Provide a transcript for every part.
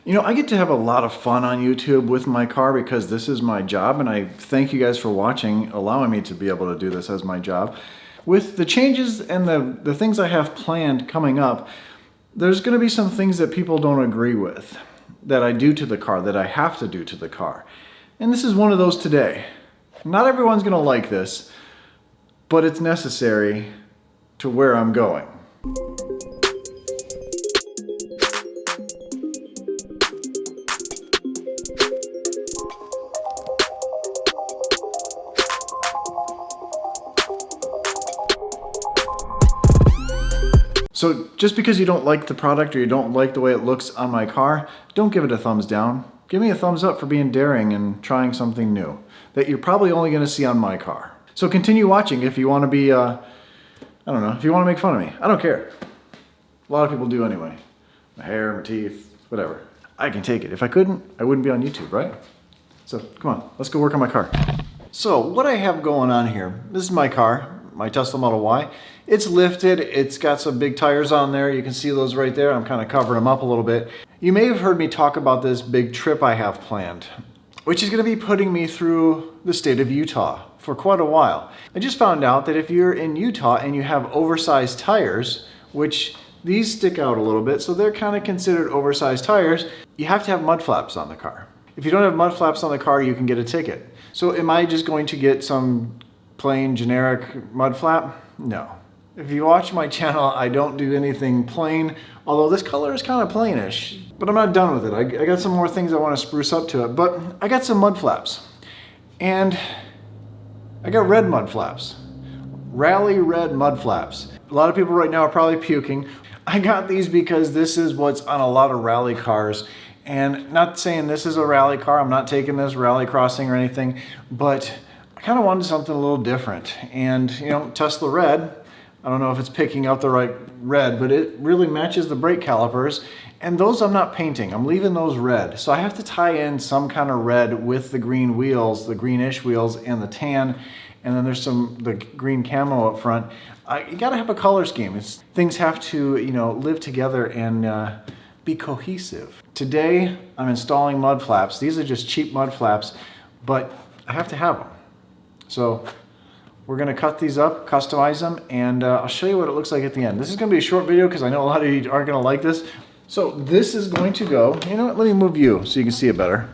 You know, I get to have a lot of fun on YouTube with my car because this is my job, and I thank you guys for watching, allowing me to be able to do this as my job. With the changes and the things I have planned coming up, there's going to be some things that people don't agree with that I do to the car, that I have to do to the car. And this is one of those today. Not everyone's going to like this, but it's necessary to where I'm going. So just because you don't like the product or you don't like the way it looks on my car, don't give it a thumbs down. Give me a thumbs up for being daring and trying something new that you're probably only going to see on my car. So continue watching if you want to be, I don't know, if you want to make fun of me. I don't care. A lot of people do anyway. My hair, my teeth, whatever. I can take it. If I couldn't, I wouldn't be on YouTube, right? So come on, let's go work on my car. So what I have going on here, this is my car, my Tesla Model Y. It's lifted, it's got some big tires on there. You can see those right there. I'm kind of covering them up a little bit. You may have heard me talk about this big trip I have planned, which is going to be putting me through the state of Utah for quite a while. I just found out that if you're in Utah and you have oversized tires, which these stick out a little bit, so they're kind of considered oversized tires, you have to have mud flaps on the car. If you don't have mud flaps on the car, you can get a ticket. So am I just going to get some plain generic mud flap? No. If you watch my channel, I don't do anything plain, although this color is kind of plainish, but I'm not done with it. I got some more things I want to spruce up to it, but I got some mud flaps. And I got red mud flaps. Rally red mud flaps. A lot of people right now are probably puking. I got these because this is what's on a lot of rally cars. And not saying this is a rally car, I'm not taking this rally crossing or anything, but I kind of wanted something a little different. And you know, Tesla red, I don't know if it's picking up the right red, but it really matches the brake calipers. And those I'm not painting, I'm leaving those red. So I have to tie in some kind of red with the green wheels, the greenish wheels and the tan. And then there's the green camo up front. You gotta have a color scheme. Things have to, you know, live together and be cohesive. Today, I'm installing mud flaps. These are just cheap mud flaps, but I have to have them. So we're gonna cut these up, customize them, and I'll show you what it looks like at the end. This is gonna be a short video because I know a lot of you aren't gonna like this. So this is going to go, you know what, let me move you so you can see it better.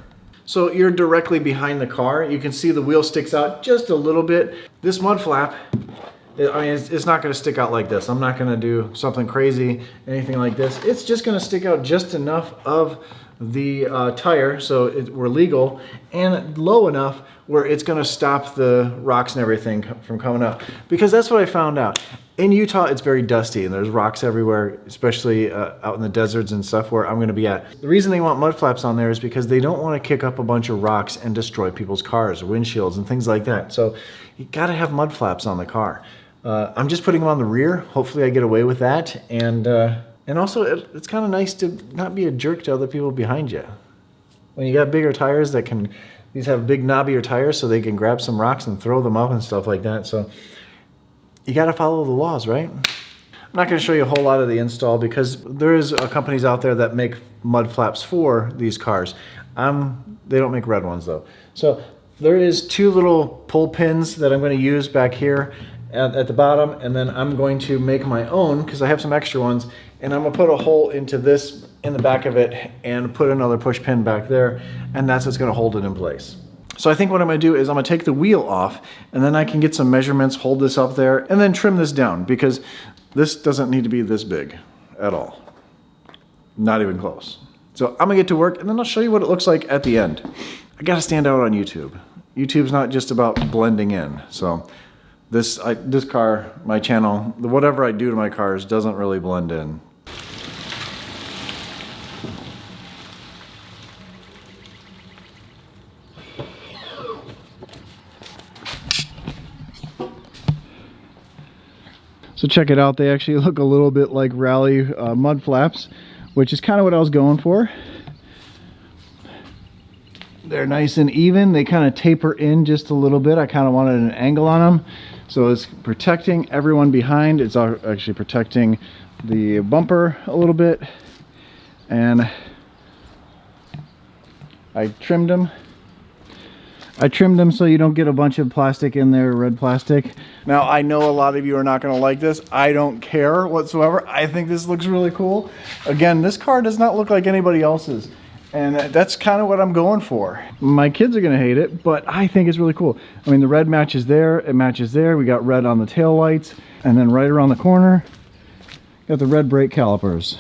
So you're directly behind the car. You can see the wheel sticks out just a little bit. This mud flap, I mean, it's not gonna stick out like this. I'm not gonna do something crazy, anything like this. It's just gonna stick out just enough of the tire so we're legal, and low enough where it's gonna stop the rocks and everything from coming up. Because that's what I found out. In Utah, it's very dusty and there's rocks everywhere, especially out in the deserts and stuff where I'm gonna be at. The reason they want mud flaps on there is because they don't wanna kick up a bunch of rocks and destroy people's cars, or windshields and things like that. So you gotta have mud flaps on the car. I'm just putting them on the rear. Hopefully I get away with that. And also it's kind of nice to not be a jerk to other people behind you. When you got bigger tires these have big knobbier tires so they can grab some rocks and throw them up and stuff like that. So you got to follow the laws, right? I'm not going to show you a whole lot of the install because there is companies out there that make mud flaps for these cars. They don't make red ones though. So there is two little pull pins that I'm going to use back here at the bottom, and then I'm going to make my own because I have some extra ones, and I'm going to put a hole into this in the back of it and put another push pin back there, and that's what's going to hold it in place. So I think what I'm going to do is I'm going to take the wheel off, and then I can get some measurements, hold this up there, and then trim this down because this doesn't need to be this big at all. Not even close. So I'm going to get to work, and then I'll show you what it looks like at the end. I got to stand out on YouTube. YouTube's not just about blending in. So this car, my channel, whatever I do to my cars doesn't really blend in. So check it out, they actually look a little bit like rally mud flaps, which is kind of what I was going for. They're nice and even. They kind of taper in just a little bit. I kind of wanted an angle on them. So it's protecting everyone behind. It's actually protecting the bumper a little bit. And I trimmed them. I trimmed them so you don't get a bunch of plastic in there, red plastic. Now, I know a lot of you are not going to like this. I don't care whatsoever. I think this looks really cool. Again, this car does not look like anybody else's. And that's kind of what I'm going for. My kids are going to hate it, but I think it's really cool. I mean, the red matches there. It matches there. We got red on the tail lights. And then right around the corner, got the red brake calipers.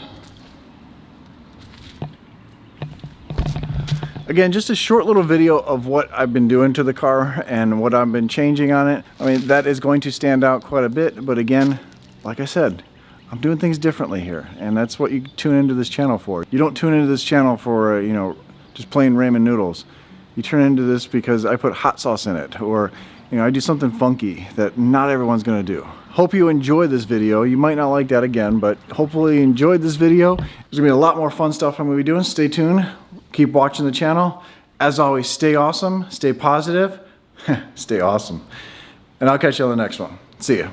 Again, just a short little video of what I've been doing to the car and what I've been changing on it. I mean, that is going to stand out quite a bit, but again, like I said, I'm doing things differently here, and that's what you tune into this channel for. You don't tune into this channel for, you know, just plain ramen noodles. You turn into this because I put hot sauce in it, or, you know, I do something funky that not everyone's gonna do. Hope you enjoyed this video. You might not like that again, but hopefully you enjoyed this video. There's gonna be a lot more fun stuff I'm gonna be doing. Stay tuned. Keep watching the channel. As always, stay awesome, stay positive, stay awesome. And I'll catch you on the next one. See ya.